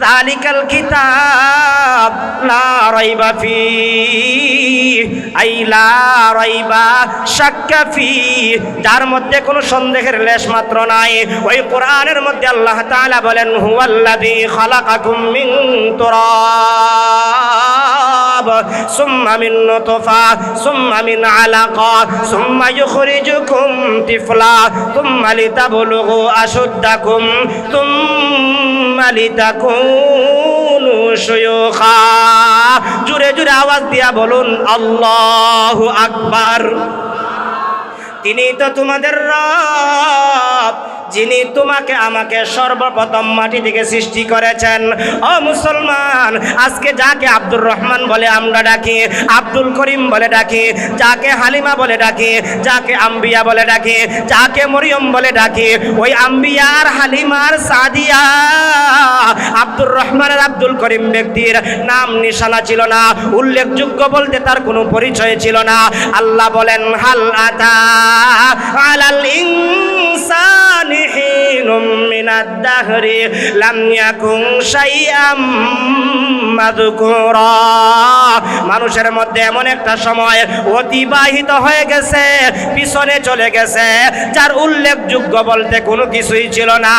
যালিকাল কিতাব লা রাইবা ফীহি আই লা রাইবা শাক্কা ফীহি, যার মধ্যে কোনো সন্দেহের লেশ মাত্র নাই। ওই কোরআনের মধ্যে আল্লাহ তাআলা বলেন হুয়াল্লাযী খালাকাকুম মিন তুরাব সুম্মা মিন নুতফা সুম্মা মিন আলাকা সুম্মা ইউখরিজুকুম তিফলা সুম্মা লিতাবলুগু আশুদ্দাকুম সুম্মা লিতাকুনু শুয়ুখা। জোরে জোরে আওয়াজ দিয়া বলুন আল্লাহু আকবার। তিনি তো তোমাদের রব, যিনি তোমাকে আমাকে সর্বপ্রথম মাটি থেকে সৃষ্টি করেছেন। ও মুসলমান, আজকে যাকে আব্দুর রহমান বলে আমরা ডাকি, আব্দুল করিম বলে ডাকি, যাকে হালিমা বলে ডাকি, যাকে আম্বিয়া বলে ডাকি, যাকে মরিয়ম বলে ডাকি, ওই আম্বিয়ার হালিমার সাদিয়া আব্দুর রহমানের আব্দুল করিম ব্যক্তির নাম নিশানা ছিল না, উল্লেখযোগ্য বলতে তার কোনো পরিচয় ছিল না। আল্লাহ বলেন হাল আতা আলাল ইনসানি হিনুম মিনাদ দাহরি লাম ইয়াকুন শাইআম মাযকুরা। মানুষের মধ্যে এমন একটা সময় অতিবাহিত হয়ে গেছে, পিছনে চলে গেছে, যার উল্লেখযোগ্য বলতে কোনো কিছুই ছিল না।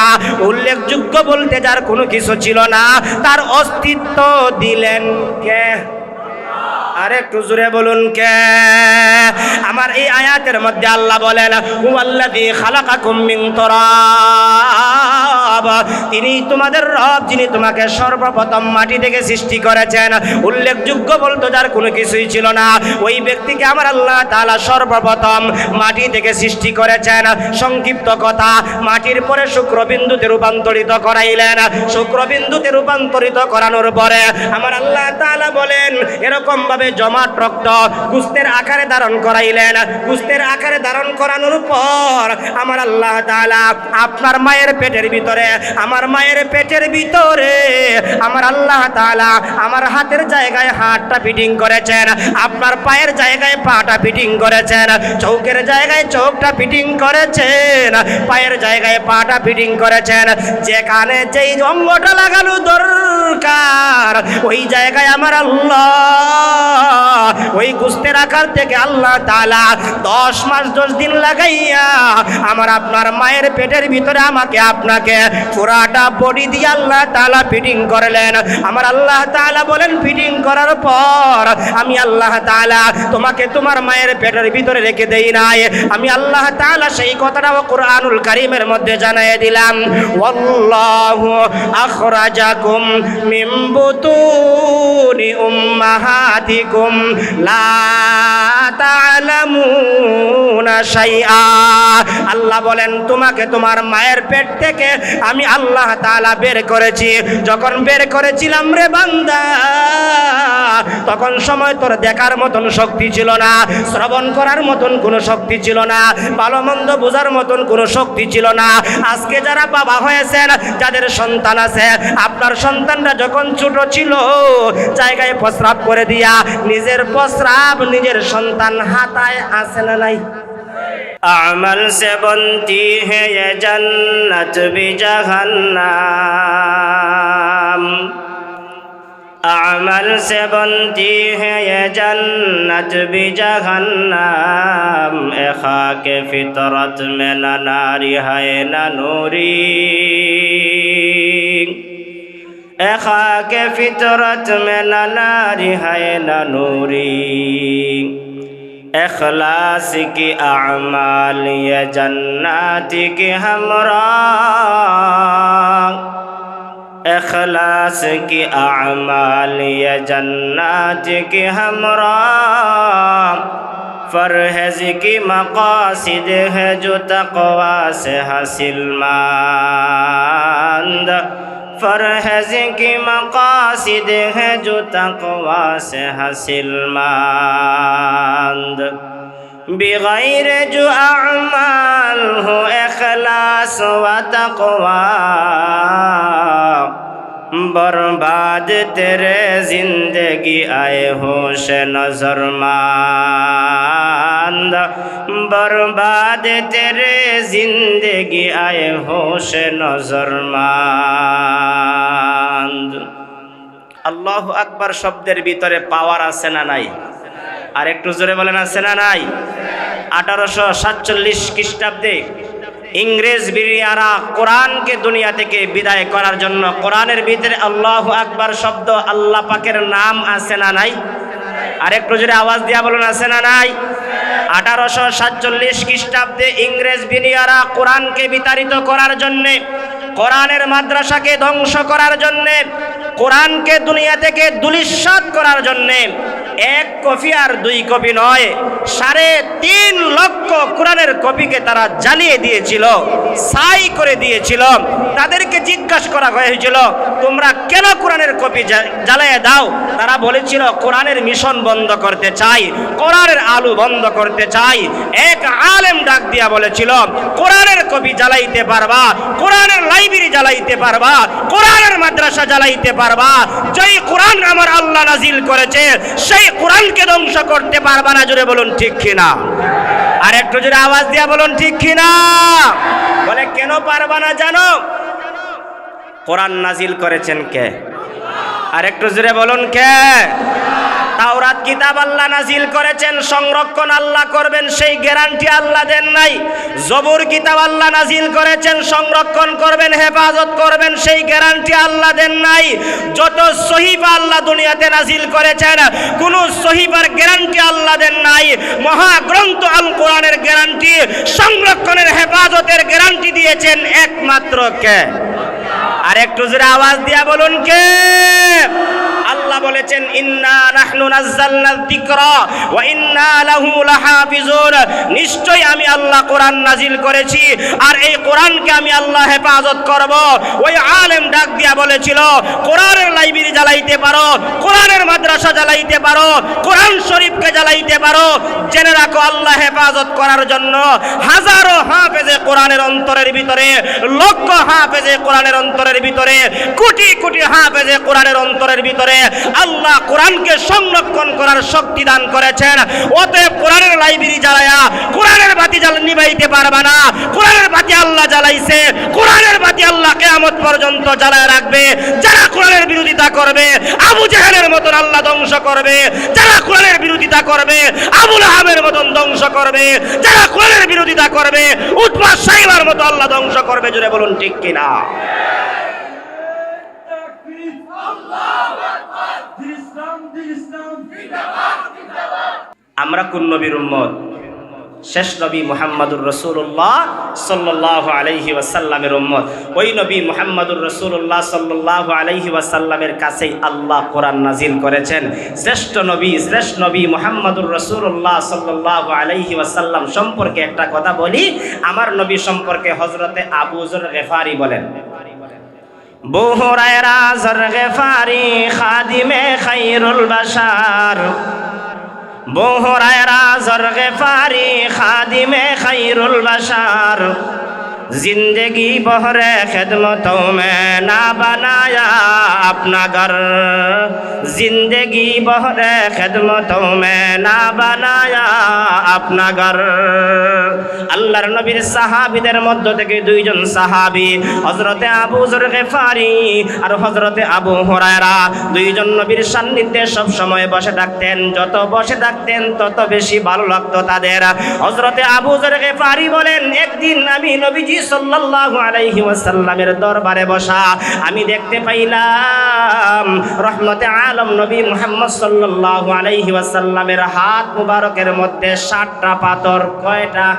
উল্লেখযোগ্য বলতে যার কোনো কিছু ছিল না, তার অস্তিত্ব দিলেন কে? আর একটু জোরে বলুন কে? আমার এই আয়াতের মধ্যে আল্লাহ বলেন হুয়াল্লাযী খালাকাকুম মিন তুরাব, তিনি তোমাদের রব, যিনি তোমাকে সর্বপ্রথম মাটি থেকে সৃষ্টি করেছেন। উল্লেখযোগ্য বলতো যার কোনো কিছুই ছিল না, ওই ব্যক্তিকে আমার আল্লাহ তাআলা সর্বপ্রথম মাটি থেকে সৃষ্টি করেছেন। সংক্ষিপ্ত কথা, মাটির পরে শুক্রবিন্দুতে রূপান্তরিত করাইলেন। শুক্রবিন্দুতে রূপান্তরিত করানোর পরে আমার আল্লাহ তাআলা বলেন এরকম ভাবে জমাট রক্ত গোশতের আকারে ধারণ করাইলেন। গোশতের আকারে ধারণ করানোর পর আমার আল্লাহ তাআলা আপনার মায়ের পেটের ভিতরে, আমার মায়ের পেটের ভিতরে আমার আল্লাহ তাআলা আমার হাতের জায়গায় হাতটা ফিটিং করেছেন, আপনার পায়ের জায়গায় পাটা ফিটিং করেছেন, চৌকের জায়গায় চৌকটা ফিটিং করেছেন, পায়ের জায়গায় পাটা ফিটিং করেছেন। যেখানে যেই অঙ্গটা লাগানো দরকার ওই জায়গায় আমার আল্লাহ ওই গোশতের আকার থেকে আল্লাহ তাআলা 10 মাস 10 দিন লাগাইয়া আমার আপনার মায়ের পেটের ভিতরে আমাকে আপনাকে পুরাটা বডি দিয়ে আল্লাহ তাআলা ফিটিং করলেন। আমার আল্লাহ তাআলা বলেন ফিটিং করার পর আমি আল্লাহ তাআলা তোমাকে তোমার মায়ের পেটের ভিতরে রেখে দেই নাই, আমি আল্লাহ তাআলা সেই কথাটাও কোরআনুল কারীমের মধ্যে জানাইয়া দিলাম ওয়াল্লাহু আখরাজাকুম মিন বুতুনি উম্মাহাতিকুম লা তা'লামুনা শাইআ। আল্লাহ বলেন তোমাকে তোমার মায়ের পেট থেকে আমি আল্লাহ তাআলা বের করেছি। যখন বের করেছিলাম রে বান্দা, তখন সময় তোর দেখার মতন শক্তি ছিল না, শ্রবণ করার মতন কোনো শক্তি ছিল না, ভালো মন্দ বোঝার মতন কোনো শক্তি ছিল না। আজকে যারা বাবা হয়েছেন, যাদের সন্তান আছে, আপনার সন্তানরা যখন ছোট ছিল জায়গায় প্রস্রাব করে দিয়া নিজের প্রস্রাব নিজের সন্তান হাতায় আছে না নাই? আমল সে বনতি হে ये जन्नत भी जहन्नम, अमल से बनती है ये जन्नत भी जहन्नम। ए खाके फितरत में न नारी है न नूरी, ए खाके फितरत में न नारी है न नूरी। इखलास की अमाल ये जन्नत की हमरा, इखलास की अमाल ये जन्नत की हमरा। फरहेज़ की मक़ासिद है जो तक़वा से हासिल मंद, फरहेज़ की मक़ासिद है जो तक़वा से हासिल मंद। बिग़ैर जो अमाल हो इखलास व तक़वा, बर्बाद तेरे जिंदगी आए होश नज़रमंद, बर्बाद तेरे जिंदगी आए होश नज़रमंद। আল্লাহু আকবার শব্দের ভিতরে পাওয়ার আছে না নাই? আর একটু জোরে বলেন, আছে না নাই? 1847 খ্রিস্টাব্দে ইংরেজ বিরিয়ারা কোরআনকে দুনিয়া থেকে বিদায় করার জন্য কোরআনের ভিতরে আল্লাহু আকবার শব্দ, আল্লাহ পাকের নাম আছে না নাই? আর একটু জোরে আওয়াজ দিয়া বলুন, আছে না নাই? 1847 খ্রিস্টাব্দে ইংরেজ বিরিয়ারা কোরআনকে বিতাড়িত করার জন্যে, কোরআনের মাদ্রাসাকে ধ্বংস করার জন্যে, কোরআনকে দুনিয়া থেকে ধূলিসাৎ করার জন্যে এক কপি আর দুই কপি নয়, 3.5 লক্ষ কোরআনের কপিকে তারা জ্বালিয়ে দিয়েছিল, ছাই করে দিয়েছিল। তাদেরকে জিজ্ঞাসা করা হয়েছিল, তোমরা কেন কোরআনের কপি জ্বালিয়ে দাও? তারা বলেছিল, কোরআনের মিশন বন্ধ করতে চাই, কোরআনের আলো বন্ধ করতে চাই। এক আলেম ডাক দিয়া বলেছিল, কোরআনের কপি জ্বালাইতে পারবা, কোরআনের লাইব্রেরি জ্বালাইতে পারবা, কোরআনের মাদ্রাসা জ্বালাইতে পারবা, যেই কোরআন আমার আল্লাহ নাজিল করেছে সেই কোরআনকে ধ্বংস করতে পারবা না। জোরে বলুন ঠিক কিনা? আর একটু জোরে আওয়াজ দিয়া বলুন ঠিক কিনা? বলে কেন পারবা না জানো? কোরআন নাজিল করেছেন কে? আর একটু জোরে বলুন কে? তাওরাত কিতাব আল্লাহ নাজিল করেছেন, সংরক্ষণ আল্লাহ করবেন সেই গ্যারান্টি আল্লাহ দেন নাই। জবুর কিতাব আল্লাহ নাজিল করেছেন, সংরক্ষণ করবেন, হেফাজত করবেন সেই গ্যারান্টি আল্লাহ দেন নাই। যত সহিফা আল্লাহ দুনিয়াতে নাজিল করেছেন, কোন সহিফার গ্যারান্টি আল্লাহ দেন নাই। মহাগ্রন্থ আল কোরআনের গ্যারান্টি, সংরক্ষণের হেফাজতের গ্যারান্টি দিয়েছেন একমাত্র কে? আর একটু জোরে আওয়াজ দিয়া বলুন কে? আল্লাহ বলেছেন, ইন্না নাহনু নাযালনা যিকরা ওয়া ইন্না লাহু লাহাফিজুন। নিশ্চয়ই আমি আল্লাহ কোরআন নাজিল করেছি আর এই কোরআনকে আমি আল্লাহ হেফাজত করব। ওই আলেম ডাক দিয়া বলেছিল, কোরআনের লাইব্রেরি জ্বালাইতে পারো, কোরআনের মাদ্রাসা জ্বালাইতে পারো, কোরআন শরীফকে জ্বালাইতে পারো, জেনে রাখো আল্লাহ হেফাজত করার জন্য হাজারো হাফেজে কোরআনের অন্তরের ভিতরে, লক্ষ হাফেজে কোরআনের অন্তরের ভিতরে, কোটি কোটি হাফেজে কোরআনের অন্তরের ভিতরে আল্লাহ কোরআনকে সংরক্ষণ করার শক্তি দান করেছেন। অতএব কোরআনের লাইব্রেরি জ্বালায়া কোরআনের বাতি নিভাইতে পারবা না। কোরআনের বাতি আল্লাহ জ্বালাইছে, কোরআনের বাতি আল্লাহ কিয়ামত পর্যন্ত জ্বালায় রাখবে। যারা কোরআনের বিরোধিতা করবে আবু জেহেলের মতন আল্লাহ ধ্বংস করবে, যারা কোরআনের বিরোধিতা করবে আবু লাহাবের মতন ধ্বংস করবে, যারা কোরআনের বিরোধিতা করবে উতবা সাইবার মতো আল্লাহ ধ্বংস করবে। জোরে বলুন ঠিক কিনা? আমরা কোন নবীর উম্মত? শেষ নবী মুহাম্মদুর রাসূলুল্লাহ সাল্লাল্লাহু আলাইহি ওয়াসাল্লামের উম্মত। ওই নবী মুহাম্মদুর রাসূলুল্লাহ সাল্লাল্লাহু আলাইহি ওয়াসাল্লামের কাছেই আল্লাহ কোরআন নাজিল করেছেন। শ্রেষ্ঠ নবী মুহাম্মদুর রাসূলুল্লাহ সাল্লাল্লাহু আলাইহি ওয়াসাল্লাম সম্পর্কে একটা কথা বলি। আমার নবী সম্পর্কে হযরতে আবু যর গিফারি বলেন, আবু হুরায়রা যর গিফারি খাদিমে খায়রুল বাশার, আবু হুরায়রা যর গিফারি খাদিমে খায়রুল বাশার, जिंदगी बहरे खिदमतों में ना बनाया अपना घर, जिंदगी बहरे खिदमतों में ना बनाया अपना घर। আল্লাহর নবীর সাহাবীদের মধ্য থেকে দুইজন সাহাবী হযরতে আবু যর গিফারি আর হযরতে আবু হুরায়রা দুইজন নবীর সান্নিধ্যে সব সময় বসে থাকতেন। যত বসে থাকতেন তত বেশি ভালো লাগতো তাদের। হযরতে আবু যর গিফারি বলেন, একদিন আমি নবীজি সাল্লাল্লাহু আলাইহি ওয়াসাল্লামের দরবারে বসা আমি দেখতে পাইলাম রহমতে আলম নবী মুহাম্মদ সাল্লাল্লাহু আলাইহি ওয়াসাল্লামের হাত মুবারকের মধ্যে 7টা পাথর। কয়টা?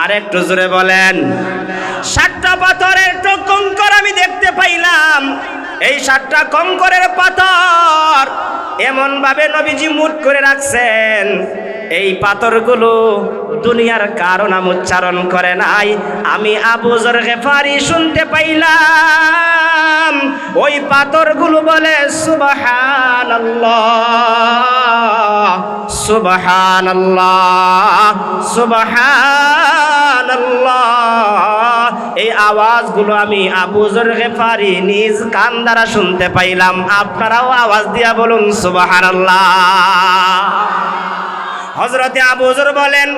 আরেকটু জোরে বলেন। 7টা পাথরের তো কঙ্কর আমি দেখতে পাইলাম। এই 7টা কঙ্করের পাথর এমন ভাবে নবীজি মুঠ করে রাখছেন, এই পাথরগুলো দুনিয়ার কারো নাম উচ্চারণ করে নাই। আমি আবু যর গিফারি শুনতে পাইলাম ওই পাথরগুলো বলে সুবহানাল্লাহ সুবহানাল্লাহ সুবহানাল্লাহ। এই আওয়াজগুলো আমি আবু যর গিফারি নিজ কান দ্বারা শুনতে পাইলাম। আপনারাও আওয়াজ দিয়া বলুন সুবহানাল্লাহ। হযরতে আবু যর বলেন,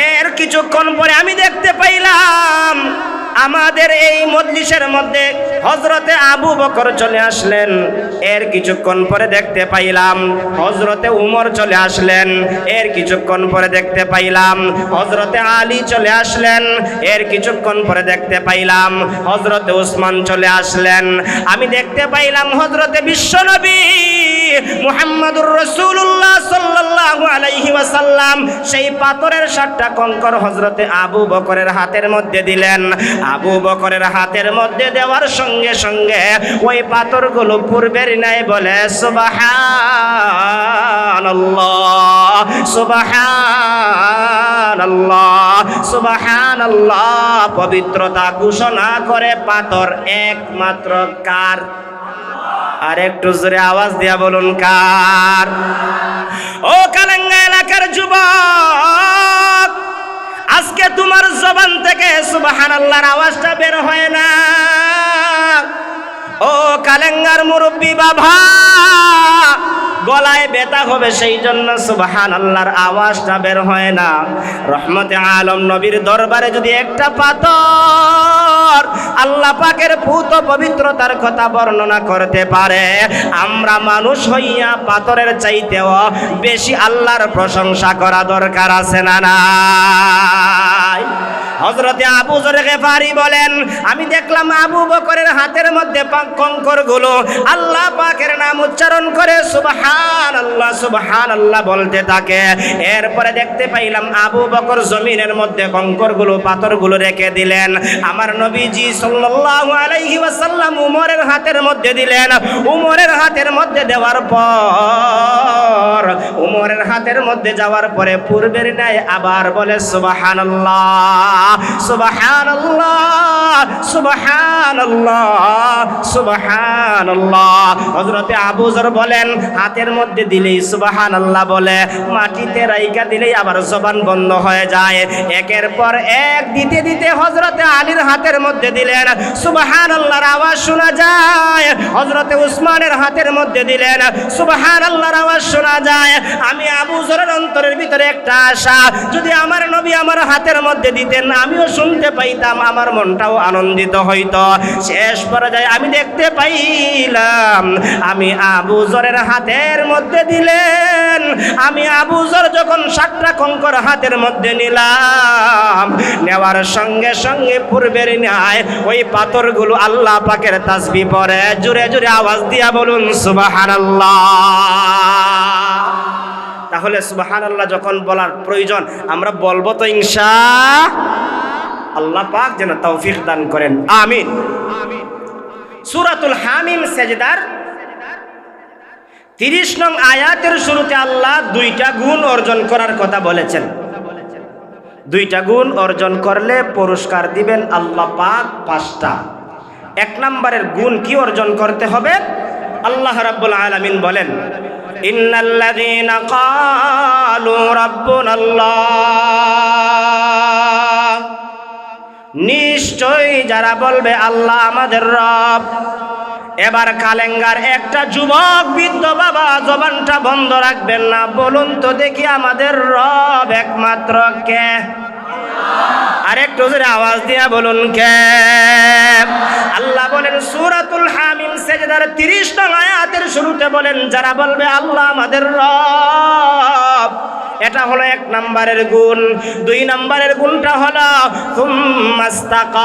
এর কিছুক্ষণ পরে আমি দেখতে পাইলাম আমাদের এই মজলিসের মধ্যে হযরতে আবু বকর চলে আসলেন। এর কিছুক্ষণ পরে দেখতে পাইলাম হযরতে উমর চলে আসলেন। এর কিছুক্ষণ পরে দেখতে পাইলাম হযরতে আলী চলে আসলেন। এর কিছুক্ষণ পরে দেখতে পাইলাম হযরতে উসমান চলে আসলেন। আমি দেখতে পাইলাম হযরতে বিশ্বনবী মুহাম্মদুর রাসূলুল্লাহ সাল্লাল্লাহু আলাইহি ওয়াসাল্লাম সেই পাথরের 7টা কঙ্কর হযরতে আবু বকরের হাতের মধ্যে দিলেন। আবু বকরের হাতের মধ্যে দেওয়ার সঙ্গে সঙ্গে ওই পাথরগুলো পূর্বের ন্যায় বলে সুবহানাল্লাহ সুবহানাল্লাহ সুবহানাল্লাহ, পবিত্রতা ঘোষণা করে পাথর একমাত্র কার? আর একটু জোরে আওয়াজ দিয়া বলুন কার? ও কালেঙ্গা এলাকার যুবক, আজকে তোমার জবান থেকে সুবহানাল্লাহর আওয়াজটা বের হয় না। ও কালেঙ্গার মুরব্বী বাবা, গলায় ব্যথা হবে সেই জন্য সুবহানাল্লাহর আওয়াজটা বের হয় না। রহমতে আলম নবীর দরবারে যদি একটা পাথর আল্লাহ পাকের পূত পবিত্রতার কথা বর্ণনা করতে পারে, আমরা মানুষ হইয়া পাথরের চাইতেও বেশি আল্লাহর প্রশংসা করা দরকার আছে না নাই? হযরতে আবু যর গিফারি বলেন, আমি দেখলাম আবু বকরের হাতের মধ্যে কঙ্করগুলো আল্লাহ পাকের নাম উচ্চারণ করে সুবহানাল্লাহ সুবহানাল্লাহ বলতে থাকে। এরপরে দেখতে পাইলাম আবু বকর জমিনের মধ্যে কঙ্করগুলো পাথরগুলো রেখে দিলেন। আমার নবীজি সাল্লাল্লাহু আলাইহি ওয়াসাল্লাম উমরের হাতের মধ্যে দিলেন। উমরের হাতের মধ্যে দেওয়ার পর উমরের হাতের মধ্যে যাওয়ার পরে পূর্বের ন্যায় আবার বলে সুবহানাল্লাহ সুবহানাল্লাহ সুবহানাল্লাহ সুবহানাল্লাহ। হযরতে আবু যর বলেন, হাতের মধ্যে দিলেই সুবহানাল্লাহ বলে, মাটিতে রাইখা দিলেই আবার জবান বন্ধ হয়ে যায়। একের পর এক দিতে দিতে হযরতে আলীর হাতের মধ্যে দিলেন, সুবহানাল্লাহর আওয়াজ শোনা যায়। হযরতে উসমানের হাতের মধ্যে দিলেন, সুবহানাল্লাহর আওয়াজ শোনা যায়। আমি আবু যরের অন্তরের ভিতরে একটা আশা, যদি আমার নবী আমার হাতের মধ্যে দিতেন আমিও শুনতে পাইতাম, আমার মনটাও আনন্দিত হইতো। শেষ পর্যায়ে আমি দেখতে পাইলাম আমি আবু যরের হাতের মধ্যে দিলেন। আমি আবু যর যখন 7টা কঙ্কর হাতের মধ্যে নিলাম, নেওয়ার সঙ্গে সঙ্গে পূর্বের ন্যায় ওই পাথরগুলো আল্লাহ পাকের তাসবিহ পড়ে। জোরে জোরে আওয়াজ দিয়া বলুন সুবহানাল্লাহ। তাহলে সুবহানাল্লাহ যখন বলার প্রয়োজন আমরা বলবো তো ইনশাআল্লাহ। পাক যেন তৌফিক দান করেন, আমিন। সূরাতুল হামিম সেজদার 30 নং আয়াতের শুরুতে আল্লাহ 2টা গুণ অর্জন করার কথা বলেছেন। 2টা গুণ অর্জন করলে পুরস্কার দিবেন আল্লাহ পাক 5টা। 1 নম্বরের গুণ কি অর্জন করতে হবে? আল্লাহ রাব্বুল আলামিন বলেন, ইন্নাল্লাযীনা ক্বালু রাব্বুনাল্লাহ, নিশ্চয়ই যারা বলবে আল্লাহ আমাদের রব। এবার কালেঙ্গার একটা যুবক বৃদ্ধ বাবা জবানটা বন্ধ রাখবেন না, বলুন তো দেখি আমাদের রব একমাত্র কে? আরেকটু জোরে আওয়াজ দিয়া বলুন কে? আল্লাহ বলেন সূরাতুল হামিম সেজদার 30 নং আয়াতের শুরুতে বলেন, যারা বলবে আল্লাহ আমাদের রব, এটা হলো 1 নম্বরের গুণ। 2 নম্বরের গুণটা হলো সুম্মাস্তাকামু,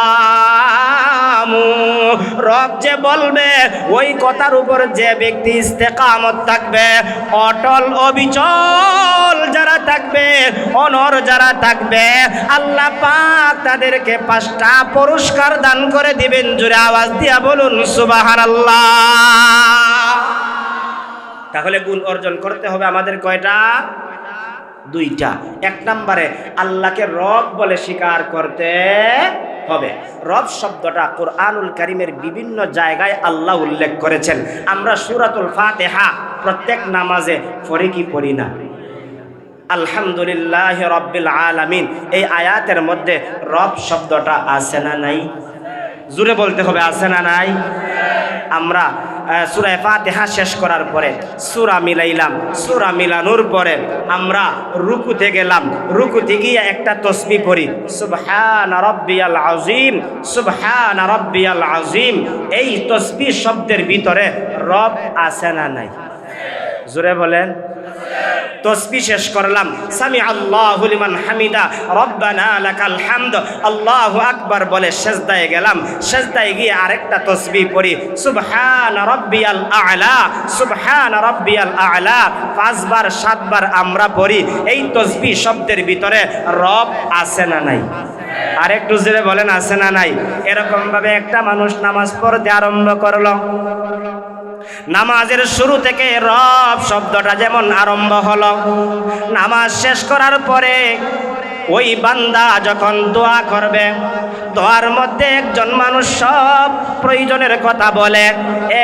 রব যে বলবে ওই কথার উপর যে ব্যক্তি ইস্তেকামত থাকবে, অটল অবিচল যারা থাকবে, অনর যারা থাকবে, আল্লাহ পাক তাদেরকে 5টা পুরস্কার দান করে দিবেন। জোরে আওয়াজ দিয়া বলুন সুবহানাল্লাহ। তাহলে গুণ অর্জন করতে হবে আমাদের কয়টা? 2টা। 1 নম্বরে আল্লাহকে রব বলে স্বীকার করতে হবে। রব শব্দটা কোরআনুল কারীমের বিভিন্ন জায়গায় আল্লাহ উল্লেখ করেছেন। আমরা সূরাতুল ফাতিহা প্রত্যেক নামাজে পড়ি কি পড়ি না? আলহামদুলিল্লাহি রাব্বিল আলামিন, এই আয়াতের মধ্যে রব শব্দটা আছে না নাই? জোরে বলতে হবে, আছে না নাই? আমরা সূরা ফাতিহা শেষ করার পরে সূরা মিলাইলাম, সূরা মিলানোর পরে আমরা রুকুতে গেলাম, রুকুতে গিয়ে একটা তাসবিহ পড়ি, সুবহানা রাব্বিয়াল আযীম, সুবহানা রাব্বিয়াল আযীম। এই তাসবিহ শব্দের ভিতরে রব আছে না নাই? জোরে বলেন। তাসবিহ শেষ করলাম, সামি আল্লাহু লিমান হামিদা, রব্বানা লাকাল হামদ, আল্লাহু আকবার বলে সিজদায় গেলাম, সিজদায় গিয়ে আরেকটা তাসবিহ পড়ি, সুবহানা রাব্বিয়াল আ'লা, সুবহানা রাব্বিয়াল আ'লা। 5 বার 7 বার আমরা পড়ি। এই তাসবিহ শব্দের ভিতরে রব আছে না নাই? আরেকটু জোরে বলেন, আছে না নাই? এরকম ভাবে একটা মানুষ নামাজ পড়তে আরম্ভ করলো, নামাজের শুরু থেকে রব শব্দটা যেমন আরম্ভ হলো, নামাজ শেষ করার পরে ওই বান্দা যখন দোয়া করবে, দোয়ার মধ্যে একজন মানুষ সব প্রয়োজনের কথা বলে,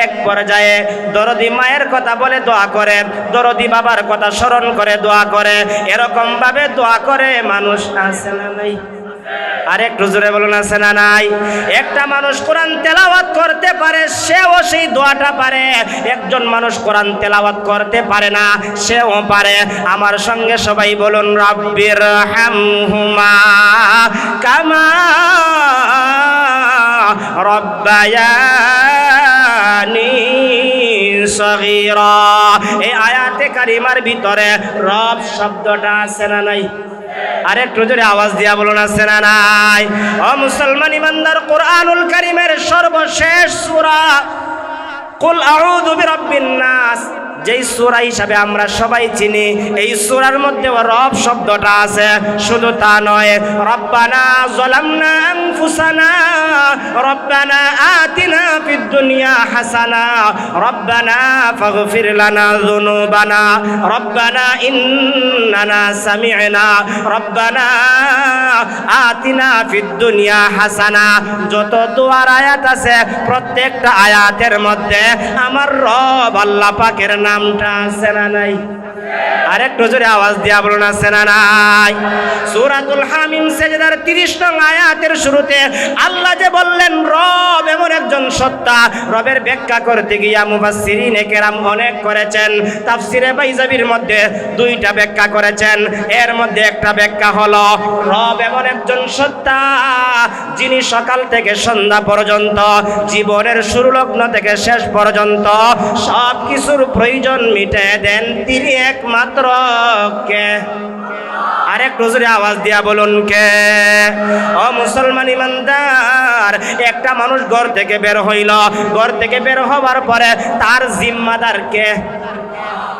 এক পর্যায়ে দরদি মায়ের কথা বলে দোয়া করে, দরদি বাবার কথা স্মরণ করে দোয়া করে। এরকম ভাবে দোয়া করে মানুষ, আছে না নাই? আরেকটু জোরে বলুন, আছে না নাই? একটা মানুষ কোরআন তেলাওয়াত করতে পারে, সেও সেই দোয়াটা পারে। একজন মানুষ কোরআন তেলাওয়াত করতে পারে না, সেও পারে। আমার সঙ্গে সবাই বলুন, রাব্বির হামহুমা কামা রব্বায়ানি সগীরা। এই আয়াতে কারিমার ভিতরে রব শব্দটা আছে না নাই? আরেকটু জোরে আওয়াজ দিয়া বলুন, আছে না নাই? ও মুসলমান ইমানদার, কোরআনুল কারীমের সর্বশেষ সূরা কুল আউযু বিরাব্বিন নাস, যেই সূরা হিসাবে আমরা সবাই চিনি, এই সূরার মধ্যে রব শব্দটা আছে। শুধু তা নয়, রব্বানা যালামনা আনফুসানা, রব্বানা আতিনা ফিদ দুনিয়া হাসানা, রব্বানা ফাগফির লানা যুনুবানা, রব্বানা ইন্নানা সামি'না, রব্বানা আতিনা ফিদ দুনিয়া হাসানা। যত দোয়ার আয়াত আছে, প্রত্যেকটা আয়াতের মধ্যে আমার রব আল্লাহ পাকের নামটা আছে না নাই? আরেকটু জোরে আওয়াজ দিয়া বলুন, আছে না নাই? সূরাতুল হামিম সেজদার 30 নং আয়াতের শুরুতে আল্লাহ যে বললেন রব এমন একজন সত্তা, রবের ব্যাখ্যা করতে গিয়া মুফাসসিরিনে কেরাম অনেক করেছেন। তাফসিরে বাইজাবির মধ্যে 2টা ব্যাখ্যা করেছেন। এর মধ্যে একটা ব্যাখ্যা হলো, রব এমন একজন সত্তা যিনি সকাল থেকে সন্ধ্যা পর্যন্ত, জীবনের শুরু লগ্ন থেকে শেষ পর্যন্ত সব কিছুর প্রয়োজন মিটিয়ে দেন। তিনি একমাত্র কে? আরেকটু জোরে আওয়াজ দিয়া বলুন, কে? ও মুসলমান ইমানদার, একটা মানুষ ঘর থেকে বের হইল, ঘর থেকে বের হওয়ার পরে তার জিম্মাদার কে?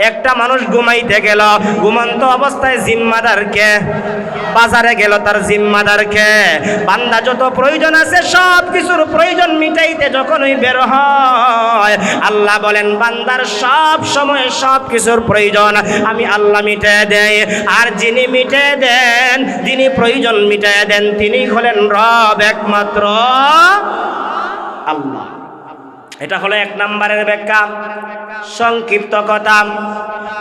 একটা মানুষ ঘুমাইতে গেল, ঘুমন্ত অবস্থায় জিম্মাদার কে? বাজারে গেল, তার জিম্মাদার কে? বান্দা যত প্রয়োজন আছে সব কিছুর প্রয়োজন মিটাইতে যখনই বের হয়, আল্লাহ বলেন বান্দার সব সময় সব কিছুর প্রয়োজন আমি আল্লাহ মিটিয়ে দেই। আর যিনি মিটিয়ে দেন, যিনি প্রয়োজন মিটিয়ে দেন, তিনি হলেন রব, একমাত্র আল্লাহ। এটা হলো 1 নম্বরের ব্যাখ্যা, সংক্ষিপ্ত কথা।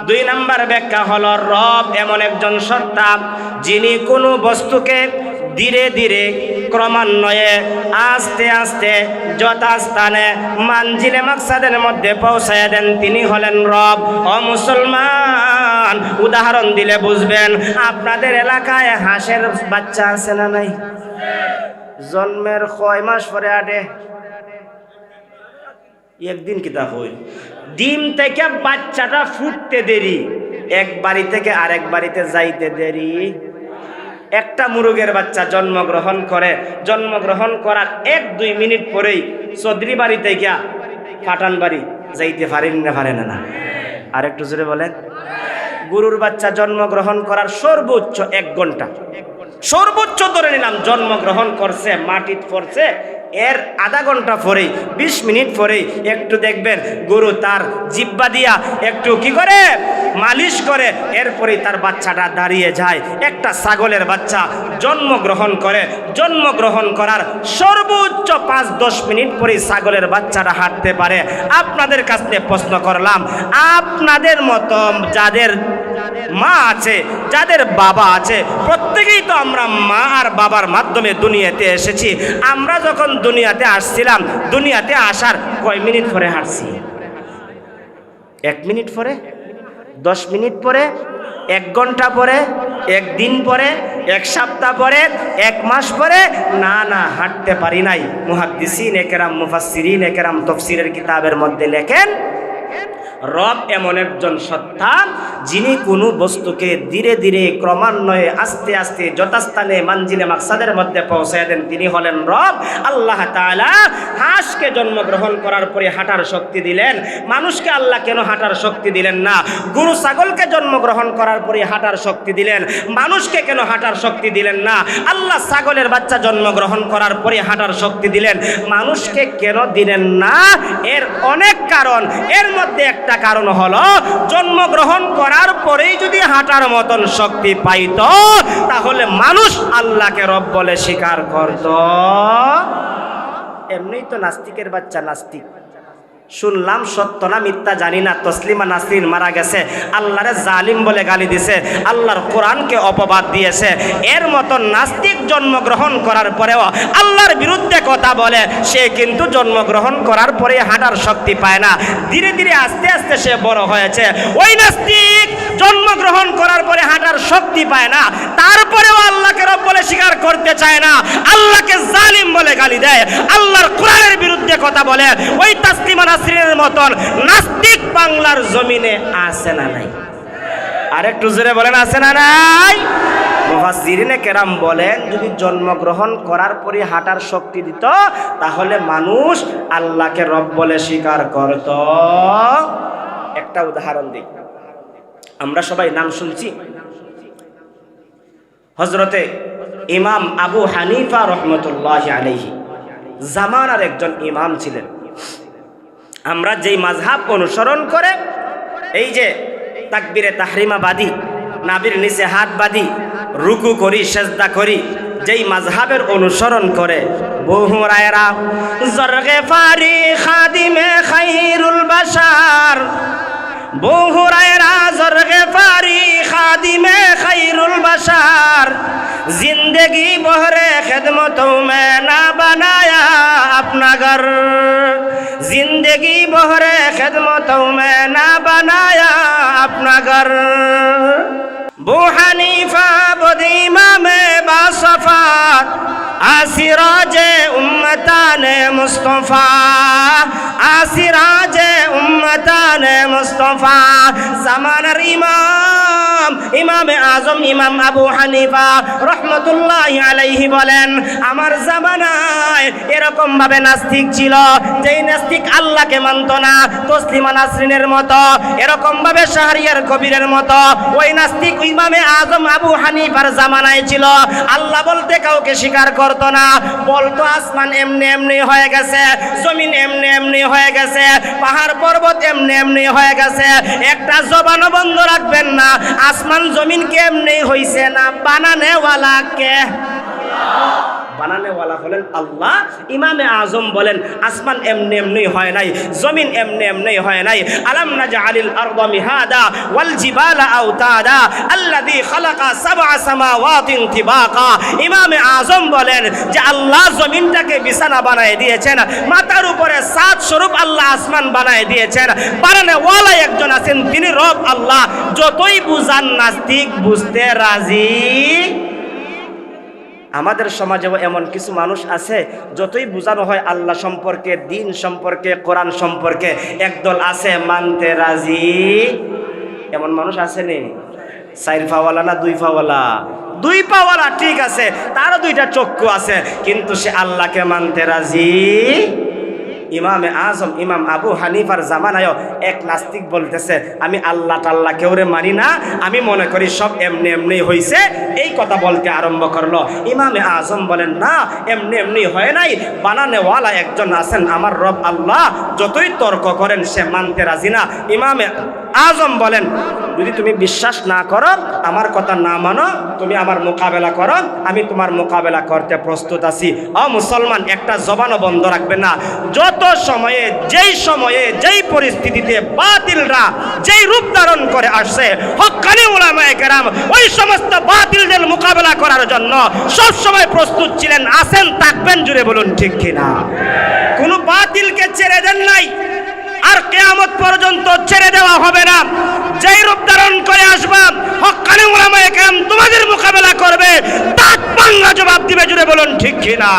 2 নম্বর ব্যাখ্যা হলো, রব এমন একজন সত্তা যিনি কোনো বস্তুকে ধীরে ধীরে ক্রমান্বয়ে আস্তে আস্তে যথাস্থানে মানজিলে মাকসাদের মধ্যে পৌঁছায় দেন, তিনি হলেন রব। ও মুসলমান, উদাহরণ দিলে বুঝবেন। আপনাদের এলাকায় হাঁসের বাচ্চা আছে না নাই? জন্মের কয় মাস পরে আটে? একদিন কিতা হইল, ডিম থেকে বাচ্চাটা ফুটতে দেরি, এক বাড়ি থেকে আরেক বাড়িতে যাইতে দেরি। একটা মুরগের বাচ্চা জন্মগ্রহণ করে, জন্মগ্রহণ করার 1-2 মিনিট পরেই চৌধুরী বাড়ি থেকে পাঠান বাড়ি যাইতে পারেন না? পারে না? আরেকটু জোরে বলেন। গরুর বাচ্চা জন্মগ্রহণ করার সর্বোচ্চ 1 ঘন্টা, সর্বোচ্চ ধরে নিলাম জন্মগ্রহণ করছে, মাটিতে পড়ছে, এর আধা ঘন্টা পরেই 20 মিনিট পরেই একটু দেখবেন গরু তার জিহ্বা দিয়া একটু কি করে মালিশ করে, এরপরেই তার বাচ্চাটা দাঁড়িয়ে যায়। একটা ছাগলের বাচ্চা জন্মগ্রহণ করে, জন্মগ্রহণ করার সর্বোচ্চ 5-10 মিনিট পরেই ছাগলের বাচ্চাটা হাঁটতে পারে। আপনাদের কাছে প্রশ্ন করলাম, আপনাদের মতো যাদের মা আছে, যাদের বাবা আছে, প্রত্যেকেই তো আমরা মা আর বাবার মাধ্যমে দুনিয়াতে এসেছি। আমরা যখন দুনিয়াতে আসছিলাম, দুনিয়াতে আসার কয় মিনিট পরে হাঁটছি? 1 মিনিট পরে, 10 মিনিট পরে, 1 ঘন্টা পরে, 1 দিন পরে, 1 সপ্তাহ পরে, 1 মাস পরে? না না, হাঁটতে পারি নাই। মুহাদ্দিসিন একরাম, মুফাসসিরিন একরাম তাফসীরের কিতাবের মধ্যে লেখেন, রব এমন একজন সত্তা যিনি কোনো বস্তুকে ধীরে ধীরে ক্রমান্বয়ে আস্তে আস্তে যথাস্থানে মানজিলে মাকসাদের মধ্যে পৌঁছায় দেন। তিনি হলেন রব। আল্লাহ তাআলা হাঁসকে জন্মগ্রহণ করার পরে হাঁটার শক্তি দিলেন। মানুষকে আল্লাহ কেন হাঁটার শক্তি দিলেন না? গরু ছাগলকে জন্মগ্রহণ করার পরে হাঁটার শক্তি দিলেন, মানুষকে কেন হাঁটার শক্তি দিলেন না? আল্লাহ ছাগলের বাচ্চা জন্মগ্রহণ করার পরে হাঁটার শক্তি দিলেন, মানুষকে কেন দিলেন না? এর অনেক কারণ। এর মধ্যে একটা কারণ হলো, জন্মগ্রহণ করার পরেই যদি হাঁটার মতন শক্তি পাইত, তাহলে মানুষ আল্লাহকে রব বলে স্বীকার করত। এমনিই তো নাস্তিকের বাচ্চা নাস্তিক। শুনলাম সত্য না মিথ্যা জানি না, তসলিমা নাসরিন মারা গেছে, আল্লাহরে জালিম বলে গালি দিছে, আল্লাহর কোরআনকে অপবাদ দিয়েছে। এর মতন নাস্তিক জন্মগ্রহণ করার পরেও আল্লাহর বিরুদ্ধে কথা বলে, সে কিন্তু জন্মগ্রহণ করার পরে হাঁটার শক্তি পায় না। ধীরে ধীরে আস্তে আস্তে সে বড় হয়েছে। ওই নাস্তিক জন্মগ্রহণ করার পরে হাঁটার শক্তি পায় না, তারপরেও আল্লাহকে রব বলে স্বীকার করতে চায় না, আল্লাহকে জালিম বলে গালি দেয়, আল্লাহর কোরআনের বিরুদ্ধে কথা বলে। ওই তাসলিমা নাসরিনের মতন নাস্তিক বাংলার জমিনে আছে না নাই? আরেকটু জোরে বলেন, আছে না নাই? মুফাসসিরিনে কেরাম বলেন, যদি জন্মগ্রহণ করার পরে হাঁটার শক্তি দিত, তাহলে মানুষ আল্লাহকে রব বলে স্বীকার করত। একটা উদাহরণ দিই, আমরা সবাই নাম শুনছি, হযরতে ইমাম আবু হানিফা রহমতুল্লাহি আলাইহি জামানার একজন ইমাম ছিলেন। আমরা যেই মাযহাব অনুসরণ করে, এই যে তাকবীরে তাহরিমা বাদি, নাবির নিচে হাত বাদি, রুকু করি, সেজদা করি, যেই মাযহাবের অনুসরণ করে, বহু রায়রা জরগেফারি খাদিমে খায়রুল বাশার, বহু রায়রা জরগেফারি খাদিমে খায়রুল বাশার, जिंदगी बहरे खिदमतों में ना बनाया अपना घर, जिंदगी बहरे खिदमतों में ना बनाया अपना घर। बू हनीफा बदीमा में बासफात आसिराजे उम्मताने मुस्तफा, आसिराजे उम्मताने मुस्तफा। ज़मानार इमाम इमामे आज़म इमाम আবু হানিফা রহমতুল্লাহি আলাইহি বলেন, আমার জামানায় এরকম ভাবে নাস্তিক ছিল, যেই নাস্তিক আল্লাহকে মানত না, তসলিমা নাসরিনের মতো, এরকম ভাবে শাহরিয়ার কবিরের মতো। ওই নাস্তিক ইমামে আজম আবু হানিফার জামানায় ছিল। আল্লাহ বলতে কাউকে স্বীকার করতো না, বলতো আসমান এমনি এমনি হয়ে গেছে, জমিন এমনি এমনি হয়ে গেছে, পাহাড় পর্বত এমনি এমনি হয়ে গেছে। একটা জবানও বন্ধ রাখবেন না, আসমান জমিন কে এমনি হইছে না, বানানে ওয়ালা কে? বানানেওয়ালা হলেন আল্লাহ। ইমামে আজম বলেন, আসমান এমনি এমনি হয় নাই, জমিন এমনি এমনি হয় নাই। আলাম নাজআলিল আরদা মিহাদা ওয়াল জিবালা আওতাদা আল্লাযী খালাকা সাবআ সামাওয়াতিন তিবাকা। ইমামে আজম বলেন যে আল্লাহ জমিনটাকে বিছানা বানায় দিয়েছেন, মাথার উপরে সাত স্বরূপ আল্লাহ আসমান বানায় দিয়েছেন। বানানেওয়ালা একজন আছেন, তিনি রব আল্লাহ। যতই বুঝান নাস্তিক বুঝতে রাজি। আমাদের সমাজেও এমন কিছু মানুষ আছে, যতই বোঝানো হয় আল্লাহ সম্পর্কে, দিন সম্পর্কে, কোরআন সম্পর্কে, একদল আছে মানতে রাজি। এমন মানুষ আছে নি? 4 পাওয়ালা না 2 পাওয়ালা? 2 পাওয়ালা ঠিক আছে, তারও 2টা চক্ষু আছে, কিন্তু সে আল্লাহকে মানতে রাজি। ইমামে আজম ইমাম আবু হানিফার জামানায়ও এক নাস্তিক বলতেছে, আমি আল্লাহ টাল্লাহ কেউরে মানি না, আমি মনে করি সব এমনি এমনি হয়েছে, এই কথা বলতে আরম্ভ করলো। ইমামে আজম বলেন, না, এমনি এমনি হয় নাই, বানানেওয়ালা একজন আছেন, আমার রব আল্লাহ। যতই তর্ক করেন সে মানতে রাজি না। ইমামে আজম বলেন, যদি তুমি বিশ্বাস না করো, আমার কথা না মানো, তুমি আমার মোকাবেলা করো, আমি তোমার মোকাবেলা করতে প্রস্তুত আছি। মুসলমান, একটা জবানও বন্ধ রাখবে না। যত সময়ে, যেই পরিস্থিতিতে বাতিলরা যেই রূপ ধারণ করে আসছে, হক্কানি উলামায়ে কেরাম ওই সমস্ত বাতিলদের মোকাবেলা করার জন্য সব সময় প্রস্তুত ছিলেন, আছেন, থাকবেন। জুড়ে বলুন ঠিক কিনা? কোনো বাতিলকে ছেড়ে দেন নাই, আর কিয়ামত পর্যন্ত ছেড়ে দেওয়া হবে না। যেই রূপ ধারণ করে আসবা, হক্কানি উলামায়ে কেরাম তোমাদের মোকাবেলা করবে, দাঁত ভাঙা জবাব দিবে। জুড়ে বলুন ঠিক কিনা?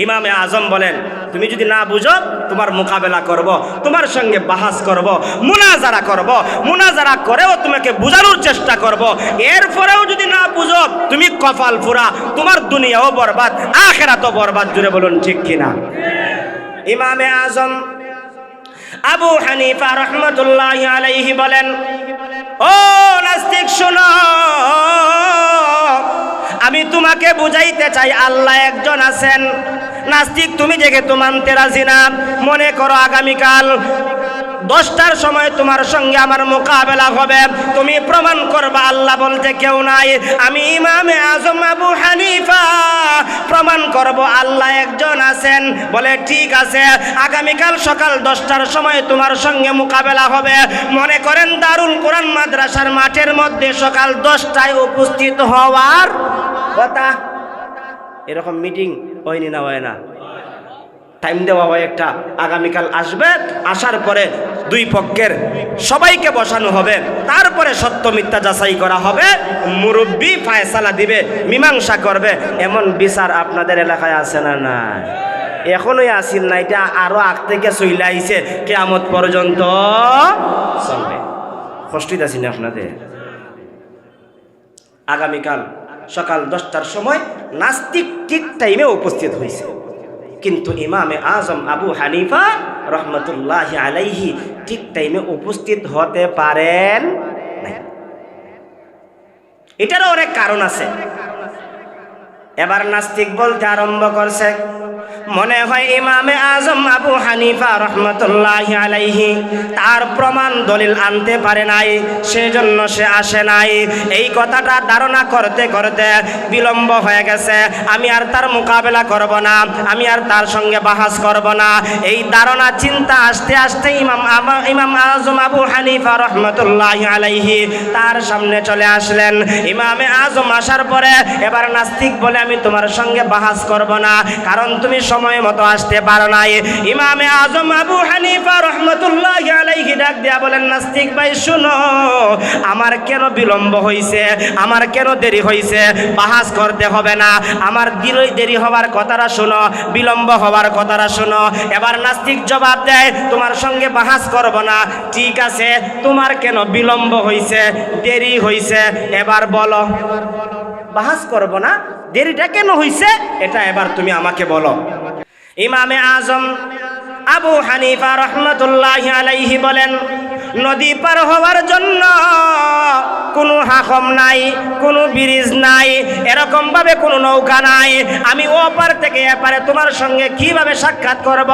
ইমামে আজম বলেন, তুমি যদি না বুঝো, তোমার মোকাবেলা করব, তোমার সঙ্গে বাহাস করব, মুনাজারা করব, মুনাজারা করেও তোমাকে বোঝানোর চেষ্টা করব। এরপরেও যদি না বুঝো, তুমি কপাল ফুরা, তোমার দুনিয়াও বরবাদ, আখিরাতও বরবাদ। জুড়ে বলুন ঠিক কিনা? ইমামে আজম আবু হানিফা রহমতুল্লাহি আলাইহি বলেন, ও নাস্তিক শোনো, আমি তোমাকে বুঝাইতে চাই, আল্লাহ একজন আছেন। নাস্তিক, তুমি যেহেতু মানতে রাজি না, মনে করো আগামীকাল 10টার সময় তোমার সঙ্গে আমার মোকাবেলা হবে, তুমি প্রমাণ করবা আল্লাহ বলতে কেউ নাই। আমি ইমামে আজম আবু হানিফা প্রমাণ করব আল্লাহ একজন আছেন। বলে ঠিক আছে, আগামীকাল সকাল 10টার সময় তোমার সঙ্গে মোকাবেলা হবে। মনে করেন দারুল কোরআন মাদ্রাসার মাঠের মধ্যে সকাল 10টায় উপস্থিত হওয়ার কথা। এরকম মিটিং হয়নি না? হয় না? টাইম দেওয়া হয় একটা, আগামীকাল আসবে, আসার পরে দুই পক্ষের সবাইকে বসানো হবে, তারপরে সত্য মিথ্যা যাচাই করা হবে, মুরব্বি ফায়সালা দিবে, মীমাংসা করবে। এমন বিচার আপনাদের এলাকায় আছে না? না, এখনোই আসিল না, এটা আরো আগ থেকে চলে আইছে, কিয়ামত পর্যন্ত চলবে। কষ্টই আছি না আপনাদের? আগামীকাল সকাল 10টার সময় নাস্তিক ঠিক টাইমে উপস্থিত হয়েছে, কিন্তু ইমামে আজম আবু হানিফা রহমতুল্লাহি আলাইহি ঠিক টাইমে উপস্থিত হতে পারেন নাই। এটারও অনেক কারণ আছে। এবার নাস্তিক বলতে আরম্ভ করছে, মনে হয় ইমামে আজম আবু হানিফা রহমতুল্লাহি আলাইহি তার প্রমাণ দলিল আনতে পারে নাই, সেজন্য সে আসে নাই। এই কথাটা ধারণা করতে করতে বিলম্ব হয়ে গেছে। আমি আর তার মোকাবেলা করব না, আমি আর তার সঙ্গে বাহাস করব না। এই ধারণা চিন্তা আসতে আসতে ইমাম আজম আবু হানিফা রহমতুল্লাহি আলাইহি তার সামনে চলে আসলেন। ইমামে আজম আসার পরে এবার নাস্তিক বলে, আমি তোমার সঙ্গে বাহাস করব না, কারণ তুমি সময় মতো আসতে পারো নাই। ইমামে আজম আবু হানিফা রহমতুল্লাহি আলাইহি ডাক দিয়া বলেন, নাস্তিক ভাই শুনো, আমার কেন বিলম্ব হইছে, আমার কেন দেরি হইছে, বাহাস করতে হবে না। আমার দেরি হওয়ার কথাটা শোনো, বিলম্ব হওয়ার কথাটা শোনো। এবার নাস্তিক জবাব দেয়, তোমার সঙ্গে বাহাস করব না। ঠিক আছে, তোমার কেন বিলম্ব হইছে, দেরি হইছে, এবার বলো। বাহাস করব না, দেরিটা কেন হইছে এটা এবার তুমি আমাকে বলো। ইমামে আজম আবু হানিফা রহমতুল্লাহি আলাইহি বলেন, নদী পার হওয়ার জন্য কোনো হাকম নাই, কোনো ব্রিজ নাই, এরকম ভাবে কোনো নৌকা নাই। আমি ওপার থেকে এপারে তোমার সঙ্গে কিভাবে সাক্ষাৎ করব?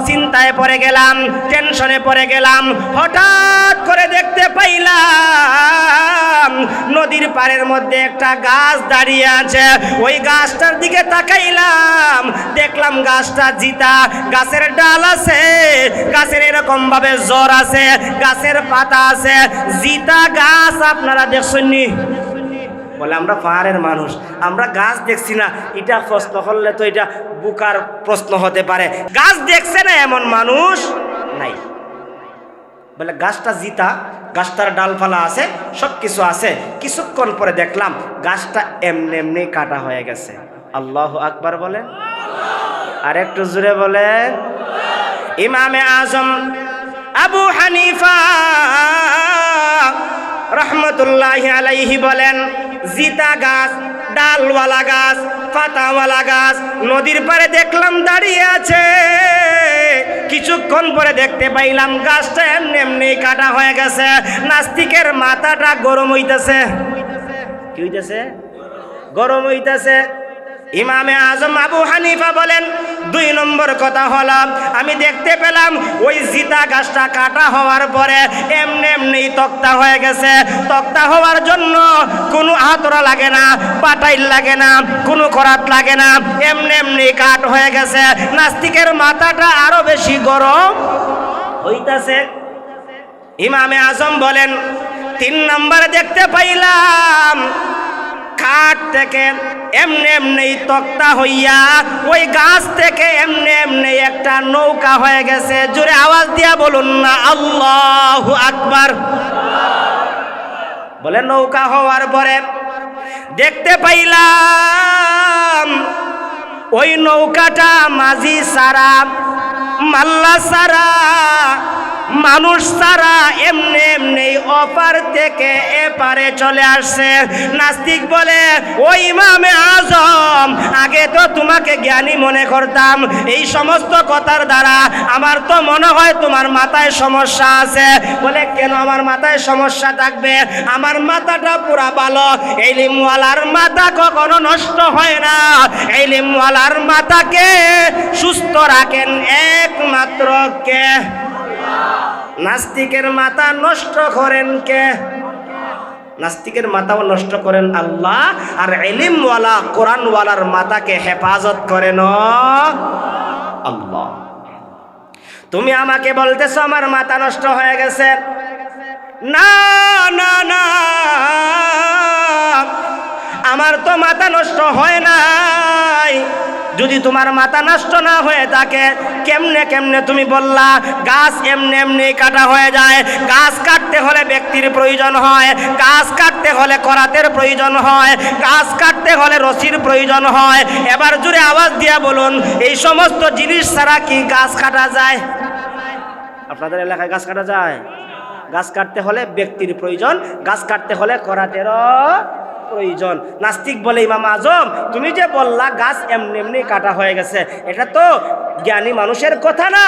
চিন্তায় পড়ে গেলাম, টেনশনে পড়ে গেলাম। হঠাৎ করে দেখতে পাইলাম নদীর পাড়ের মধ্যে একটা গাছ দাঁড়িয়ে আছে। ওই গাছটার দিকে তাকাইলাম, দেখলাম গাছটা জিতা, গাছের ডাল আছে, গাছের এরকম ভাবে জ্বর আছে, গাছের পাতা আছে। জিতা গাছ আপনারা দেখছেননি? বলে, আমরা পাহাড়ের মানুষ, আমরা গাছ দেখছি না। এটা প্রশ্ন করলে তো এটা বুকার প্রশ্ন হতে পারে। গাছ দেখছে না এমন মানুষ নাই। বলে, গাছটা জিতা, গাছটার ডালপালা আছে, সব কিছু আছে। কিছুক্ষণ পরে দেখলাম গাছটা এমনি এমনি কাটা হয়ে গেছে। আল্লাহু আকবার বলে, আর একটু জোরে বলে। ইমামে আজম আবু হানিফা রহমতুল্লাহি আলাইহি বলেন, জিতা গাছ, ডালওয়ালা গাছ, পাতাওয়ালা গাছ নদীর পাড়ে দেখলাম দাঁড়িয়ে আছে। কিছুক্ষণ পরে দেখতে পাইলাম গাছটা এমনি এমনি কাটা হয়ে গেছে। নাস্তিকের মাথাটা গরম হইতেছে। কি হইতেছে? গরম হইতেছে। ইমামে আজম আবু হানিফা বলেন 2 নম্বর কথা হলো আমি দেখতে পেলাম ওই জিতা গাছটা কাটা হওয়ার পরে এমনি এমনি তক্তা হয়ে গেছে। তক্তা হওয়ার জন্য কোনো হাতড়া লাগে না, পাটাইল লাগে না, কোনো করাত লাগে না, এমনি এমনি কাট হয়ে গেছে। নাস্তিকের মাথাটা আরো বেশি গরম হইতাছে। ইমামে আজম বলেন 3 নম্বরে দেখতে পাইলাম কাঠ থেকে এমনি এমনি তক্তা হইয়া ওই গাছ থেকে এমনি এমনি একটা নৌকা হয়ে গেছে। জোরে আওয়াজ দিয়া বলুন না আল্লাহু আকবার। বলে নৌকা হওয়ার পরে দেখতে পাইলাম ওই নৌকাটা মাঝি সারা, মাল্লা সারা, মানুষ সারা এমনি এমনি অপার থেকে এপারে চলে আসছে। নাস্তিক বলে ওই ইমামে আজম আগে তো তোমাকে জ্ঞানী মনে করতাম, এই সমস্ত কথার দ্বারা আমার তো মনে হয় তোমার মাথায় সমস্যা আছে। বলে কেন আমার মাথায় সমস্যা থাকবে? আমার মাথাটা পুরা ভালো। এই ইলমওয়ালার মাথা কখনো নষ্ট হয় না। এই ইলমওয়ালার মাথাকে সুস্থ রাখেন একমাত্র কে? নাস্তিকের মাথা নষ্ট করেন কে? নাস্তিকের মাথাও নষ্ট করেন আল্লাহ, আর ইলমওয়ালা কোরআনওয়ালার মাথাকে হেফাজত করেন আল্লাহ। তুমি আমাকে বলতেছো আমার মাথা নষ্ট হয়ে গেছে। না না না, আমার তো মাথা নষ্ট হয় নাই। যদি তোমার মাথা নষ্ট না হয়ে থাকে কেমনে কেমনে তুমি বললা গাছ এমনি এমনি কাটা হয়ে যায়? গাছ কাটতে হলে ব্যক্তির প্রয়োজন হয়, গাছ কাটতে হলে করাতের প্রয়োজন হয়, গাছ কাটতে হলে রশির প্রয়োজন হয়। এবার জুড়ে আওয়াজ দিয়া বলুন এই সমস্ত জিনিস ছাড়া কি গাছ কাটা যায়? আপনাদের এলাকায় গাছ কাটা যায়? গাছ কাটতে হলে ব্যক্তির প্রয়োজন, গাছ কাটতে হলে করাতেরও প্রয়োজন। নাস্তিক বলে ইমাম আজম তুমি যে বললা গাছ এমনি এমনি কাটা হয়ে গেছে, এটা তো জ্ঞানী মানুষের কথা না।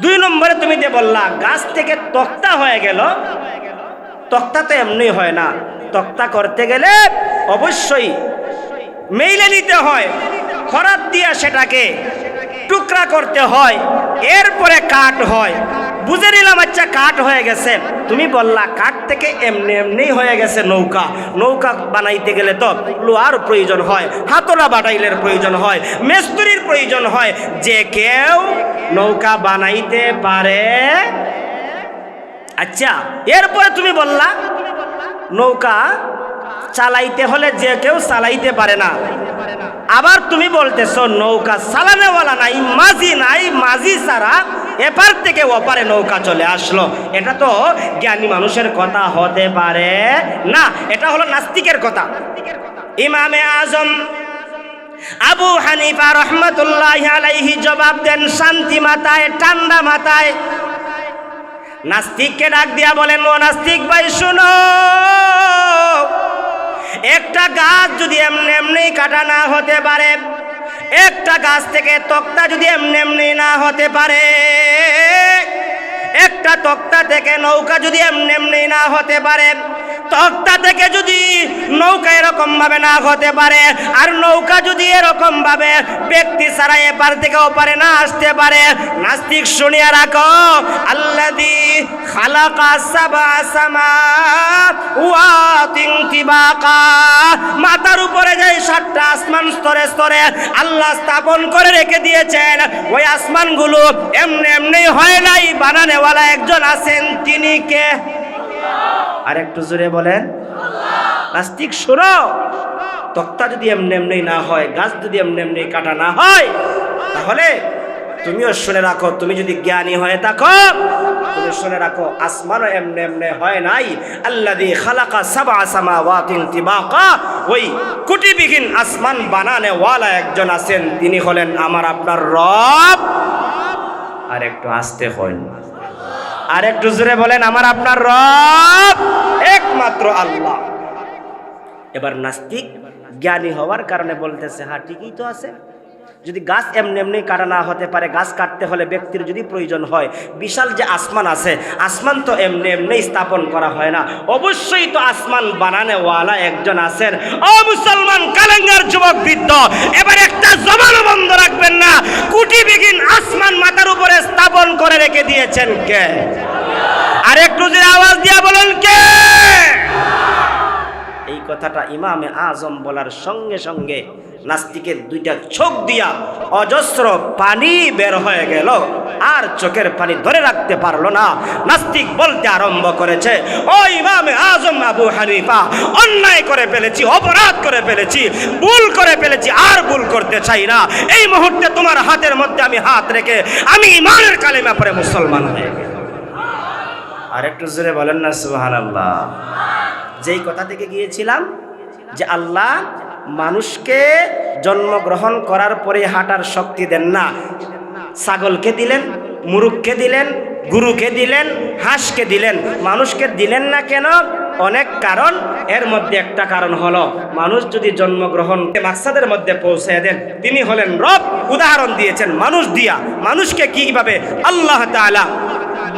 2 নম্বরে তুমি যে বললা গাছ থেকে তক্তা হয়ে গেল, তক্তা তো এমনি হয় না। তক্তা করতে গেলে অবশ্যই মেইলে নিতে হয়, খরাত দিয়ে সেটাকে টুকরা করতে হয়, এরপরে কাঠ হয়। বুঝে নিলাম আচ্ছা কাঠ হয়ে গেছে। তুমি বললা কাঠ থেকে এমনি এমনি হয়ে গেছে নৌকা। নৌকা বানাইতে গেলে তো লোহার প্রয়োজন হয়, হাতড়া বাটাইলের প্রয়োজন হয়, মিস্ত্রির প্রয়োজন হয়। যে কেউ নৌকা বানাইতে পারে। আচ্ছা এরপরে তুমি বললা নৌকা চালাইতে হলে যে কেউ চালাইতে পারে না। আবার তুমি বলতেছো নৌকা চালানোওয়ালা নাই, মাঝি নাই, মাঝি ছাড়া এপার থেকে ওপারে নৌকা চলে আসলো। এটা তো জ্ঞানী মানুষের কথা হতে পারে না, এটা হলো নাস্তিকের কথা। ইমামে আজম আবু হানিফা রহমতুল্লাহি আলাইহি জবাব দেন শান্তি মাথায়, ঠান্ডা মাথায়। নাস্তিককে ডাক দিয়া বলেন ও নাস্তিক ভাই শুনো, একটা গাছ যদি এমনি এমনি কাটা না হতে পারে, একটা গাছ থেকে তক্তা যদি এমনি এমনি না হতে পারে, একটা তক্তা থেকে নৌকা যদি এমনি এমনি না হতে পারে, তক্তা থেকে যদি নৌকা এরকম ভাবে না হতে পারে, আর নৌকা যদি এরকম ভাবে ব্যক্তি ছাড়া এপার থেকে ওপারে না আসতে পারে, নাস্তিক শুনিয়া রাখো আল্লাযী খালাকা সাবআ সামাওয়াতিন তিবাকা, মাথার উপরে যে 7টা আসমান স্তরে স্তরে আল্লাহ স্থাপন করে রেখে দিয়েছেন, ওই আসমানগুলো এমনি এমনি হয় নাই, বানানেওয়ালা একজন আছেন। তিনি কে? আর একটু জোরে বলেন নাস্তিক শোনো, তক্তা যদি এমনি এমনি না হয়, গাছ যদি এমনি এমনি কাটা না হয়, তাহলে তুমিও শুনে রাখো, তুমি যদি জ্ঞানী হয়ে থাকো তুমি শুনে রাখো আসমানও এমনি এমনি হয় নাই। আল্লাযী খালাকা সাবআ সামাওয়াতিন তিবাকা, ওই কুটিবিহীন আসমান বানানেওয়ালা একজন আছেন, তিনি হলেন আমার আপনার রব। আর একটু আস্তে হন, আর একটু জোরে বলেন আমার আপনার রব একমাত্র আল্লাহ। এবার নাস্তিক জ্ঞানী হওয়ার কারণে বলতেছে হ্যাঁ ঠিকই তো আছে, যদি গাছ এমনি এমনি কাটা না হতে পারে, গাছ কাটতে হলে ব্যক্তির যদি প্রয়োজন হয়, বিশাল যে আসমান আছে, আসমান তো এমনি এমনি স্থাপন করা হয় না, অবশ্যই তো আসমান বানানোওয়ালা একজন আছেন। ও মুসলমান কালেঙ্গার যুবক বৃদ্ধ, এবার একটা জবানও বন্ধ রাখবেন না। কোটি বিঘিন আসমান মাথার উপরে স্থাপন করে রেখে দিয়েছেন কে? আর একটু যে আওয়াজ দিয়া বলেন কে? এই কথাটা ইমামে আজম বলার সঙ্গে সঙ্গে নাস্তিকের দুইটা চোখ দিয়া অজস্র পানি বের হয়ে গেল, আর চোখের পানি ধরে রাখতে পারলো না। নাস্তিক বলতে আরম্ভ করেছে, ও ইমামে আজম আবু হানিফা, অন্যায় করে ফেলেছি, অপরাধ করে ফেলেছি, ভুল করে ফেলেছি, আর ভুল করতে চাই না। এই মুহূর্তে তোমার হাতের মধ্যে আমি হাত রেখে আমি ইমানের কালেমা পড়ে মুসলমান হয়ে গেলাম। আর একটু জোরে বলেন না সুবহানাল্লাহ। যেই কথা থেকে গিয়েছিলাম যে আল্লাহ মানুষকে জন্মগ্রহণ করার পরে হাঁটার শক্তি দেন না, ছাগলকে দিলেন, মুরুখকে দিলেন, গুরুকে দিলেন, হাঁসকে দিলেন, মানুষকে দিলেন না কেন? অনেক কারণ, এর মধ্যে একটা কারণ হলো মানুষ যদি জন্মগ্রহণ মাকসাদের মধ্যে পৌঁছে দেন, তিনি হলেন রব। উদাহরণ দিয়েছেন মানুষ দিয়া, মানুষকে কিভাবে আল্লাহ তাআলা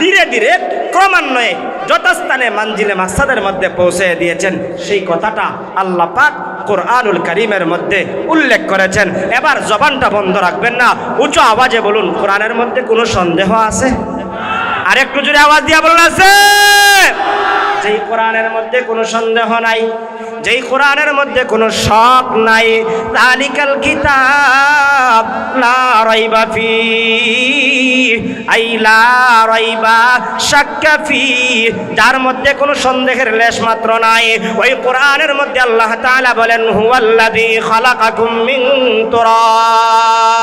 ধীরে ধীরে ক্রমান্বয়ে যথাস্থানে মানজিলে মাকসাদের মধ্যে পৌঁছে দিয়েছেন, সেই কথাটা আল্লাহ পাক কোরআনুল কারীমের মধ্যে উল্লেখ করেছেন। এবার জবানটা বন্ধ রাখবেন না, উচ্চ আওয়াজে বলুন, কোরআনের মধ্যে কোনো সন্দেহ আছে? আর একটু জোরে আওয়াজ দিয়া বলুন, আছে? যেই কোরআনের মধ্যে কোনো সন্দেহ নাই, যেই কোরআনের মধ্যে কোনো শক নাই, যালিকাল কিতাব লা রাইবা ফি আই লা রাইবা শাক্কা ফি, যার মধ্যে কোনো সন্দেহের লেশ মাত্র নাই, ওই কোরআনের মধ্যে আল্লাহ তাআলা বলেন, হুয়াল্লাযী খালাকাকুম মিন তুরাব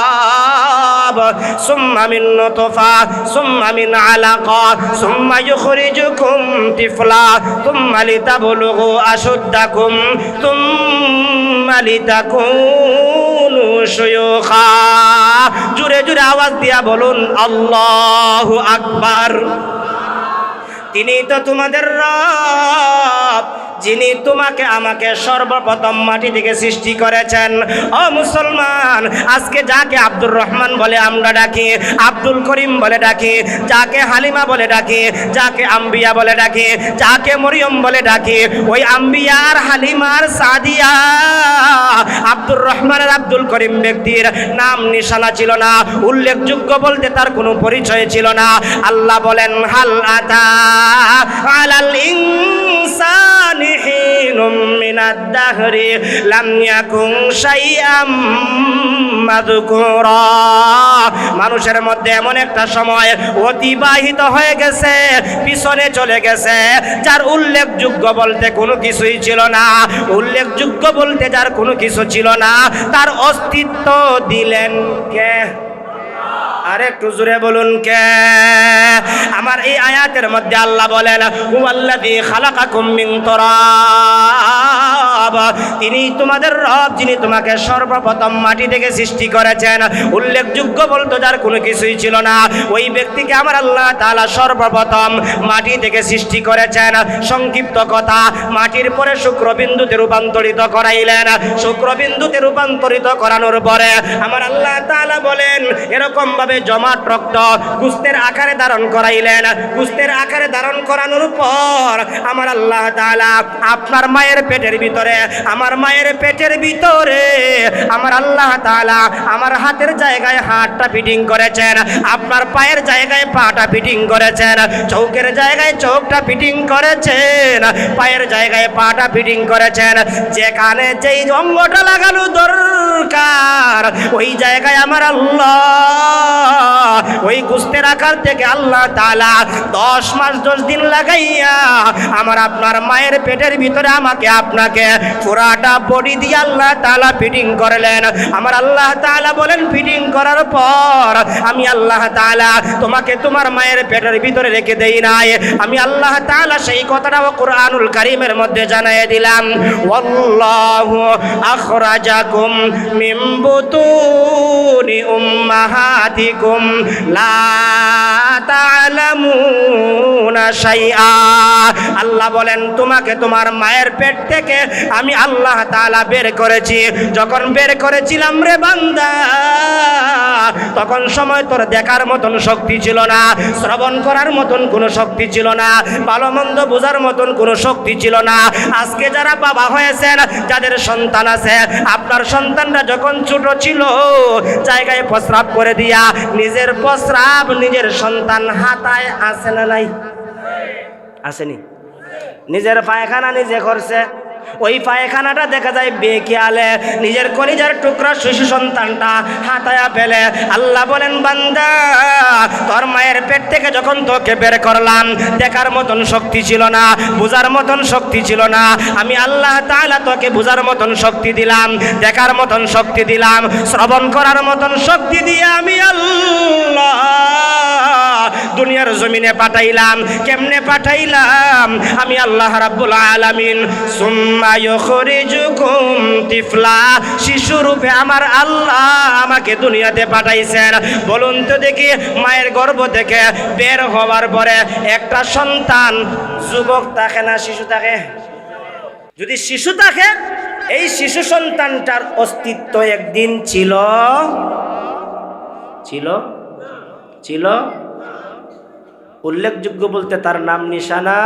সুম্মা মিন নুতফা সুম্মা মিন আলাকা সুম্মা ইউখরিজুকুম তিফলা সুম্মা লিতাবলুগু আশুদ্দাকুম সুম্মা লিতাকুনু শুয়ুখা। জোরে জোরে আওয়াজ দিয়া বলুন আল্লাহু আকবার। তিনি তো তোমাদের রব, যিনি তোমাকে আমাকে সর্বপ্রথম মাটি থেকে সৃষ্টি করেছেন। ও মুসলমান, আজকে যাকে আব্দুর রহমান বলে আমরা ডাকি, আব্দুল করিম বলে ডাকি, যাকে হালিমা বলে ডাকি, যাকে আম্বিয়া বলে ডাকি, যাকে মরিয়ম বলে ডাকি, ওই আম্বিয়ার, হালিমার, সাদিয়া, আব্দুর রহমানের, আব্দুল করিম ব্যক্তির নাম নিশানা ছিল না, উল্লেখযোগ্য বলতে তার কোনো পরিচয় ছিল না। আল্লাহ বলেন, হাল আতা আলাল ইনসানি হিনুম মিনাদ দাহরি লাম ইয়াকুন শাইআম মাযকুরা। মানুষের মধ্যে এমন একটা সময় অতিবাহিত হয়ে গেছে, পিছনে চলে গেছে, যার উল্লেখযোগ্য বলতে কোনো কিছুই ছিল না। উল্লেখযোগ্য বলতে যার কোনো কিছু ছিল না, তার অস্তিত্ব দিলেন কে? আর একটু জোরে বলুন কে? আমার এই আয়াতের মধ্যে আল্লাহ বলেন, হুয়াল্লাযী খালাকাকুম মিন তুরাব, তিনি তোমাদের রব, যিনি তোমাকে সর্বপ্রথম মাটি থেকে সৃষ্টি করেছেন। উল্লেখযোগ্য বলতো যার কোনো কিছুই ছিল না, ওই ব্যক্তিকে আমার আল্লাহ তাআলা সর্বপ্রথম মাটি থেকে সৃষ্টি করেছেন। সংক্ষিপ্ত কথা, মাটির পরে শুক্রবিন্দুতে রূপান্তরিত করাইলেন। শুক্রবিন্দুতে রূপান্তরিত করানোর পরে আমার আল্লাহ তাআলা বলেন, এরকম ভাবে জমাট রক্ত গোশতের আকারে ধারণ করাইলেন। গোশতের আকারে ধারণ করানোর পর আমার আল্লাহ তাআলা আপনার মায়ের পেটের ভিতরে, আমার মায়ের পেটের ভিতরে আমার আল্লাহ তাআলা আমার হাতের জায়গায় হাতটা ফিটিং করেছেন, আপনার পায়ের জায়গায় পাটা ফিটিং করেছেন, চৌকের জায়গায় চৌকটা ফিটিং করেছেন, পায়ের জায়গায় পাটা ফিটিং করেছেন। যেখানে যেই অঙ্গটা লাগানো দরকার ওই জায়গায় আমার আল্লাহ ওই গোশতের আকার থেকে আল্লাহ তাআলা 10 মাস 10 দিন লাগাইয়া আমার আপনার মায়ের পেটের ভিতরে আমাকে আপনাকে পুরাটা বডি দিয়ে আল্লাহ তাআলা ফিটিং করলেন। আমার আল্লাহ তাআলা বলেন, ফিটিং করার পর আমি আল্লাহ তাআলা তোমাকে তোমার মায়ের পেটের ভিতরে রেখে দেই নাই, আমি আল্লাহ তাআলা সেই কথাটাও কোরআনুল কারীমের মধ্যে জানাইয়া দিলাম, ওয়াল্লাহু আখরাজাকুম মিন বুতুনি উম্মাহাতিকুম লা তা'লামুনা তুশরিকুনা শাইআ। আল্লাহ বলেন তোমাকে তোমার মায়ের পেট থেকে আমি আল্লাহ তাআলা বের করেছি। যখন বের করেছিলাম রে বান্দা, তখন সময় তোর দেখার মতন শক্তি ছিল না, শ্রবণ করার মতন কোনো শক্তি ছিল না, ভালো মন্দ বোঝার মতন কোনো শক্তি ছিল না। আজকে যারা বাবা হয়েছেন, যাদের সন্তান আছে, আপনার সন্তানরা যখন ছোট ছিল জায়গায় প্রস্রাব করে দিয়া নিজের প্রস্রাব নিজের সন্তান হাতায় আসে না নাই? আসেনি? নিজের পায়খানা নিজে করছে, ওই পায়খানাটা দেখা যায় বেকিয়ালে নিজের কলিজার টুকরা শিশু সন্তানটা হাতায়া ফেলে। আল্লাহ বলেন বান্দা, তোর মায়ের পেট থেকে যখন তোকে বের করলাম দেখার মতন শক্তি ছিল না, বুঝার মতন শক্তি ছিল না, আমি আল্লাহ তাআলা তোকে বুঝার মতন শক্তি দিলাম, দেখার মতন শক্তি দিলাম, শ্রবণ করার মতন শক্তি দিয়ে আমি আল্লাহ দুনিয়ার জমিনে পাঠাইলাম। কেমনে পাঠাইলাম? আমি আল্লাহ রাব্বুল আলামিন সুম্মা ইউখরিজুকুম তিফলা, শিশুরূপে আমার আল্লাহ আমাকে দুনিয়াতে পাঠাইছেন। বলুন তো দেখি, মায়ের গর্ভ থেকে বের হওয়ার পরে একটা সন্তান যুবক থাকে না শিশু থাকে? যদি শিশু থাকে, এই শিশু সন্তানটার অস্তিত্ব একদিন ছিল ছিল ছিল উল্লেখযোগ্য বলতে তার নাম নিশানা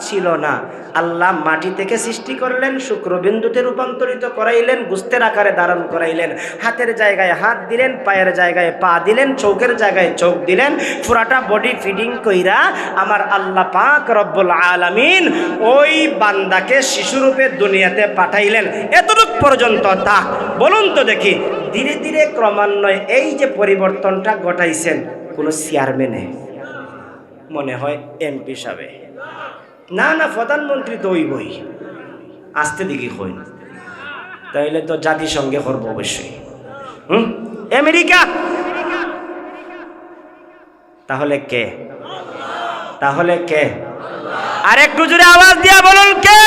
ছিল না। আল্লাহ মাটি থেকে সৃষ্টি করলেন, শুক্রবিন্দুতে রূপান্তরিত করাইলেন, গুস্তের আকারে ধারণ করাইলেন, হাতের জায়গায় হাত দিলেন, পায়ের জায়গায় পা দিলেন, চোখের জায়গায় চোখ দিলেন, পুরাটা বডি ফিডিং কইরা আমার আল্লাহ পাক রব্বুল আলামিন ওই বান্দাকে শিশুরূপে দুনিয়াতে পাঠাইলেন। এতটুক পর্যন্ত তা। বলুন তো দেখি, ধীরে ধীরে ক্রমান্বয়ে এই যে পরিবর্তনটা ঘটাইছেন, কোনো চেয়ারম্যানে মনে হয় এমপি সাহেব না, না প্রধানমন্ত্রী তো ওই বই আসতে দিকে হই, তাইলে তো জাতিসংঘে করব অবশ্যই, আমেরিকা। তাহলে কে? তাহলে কে? আর একটু জোরে আওয়াজ দিয়া বলুন কে?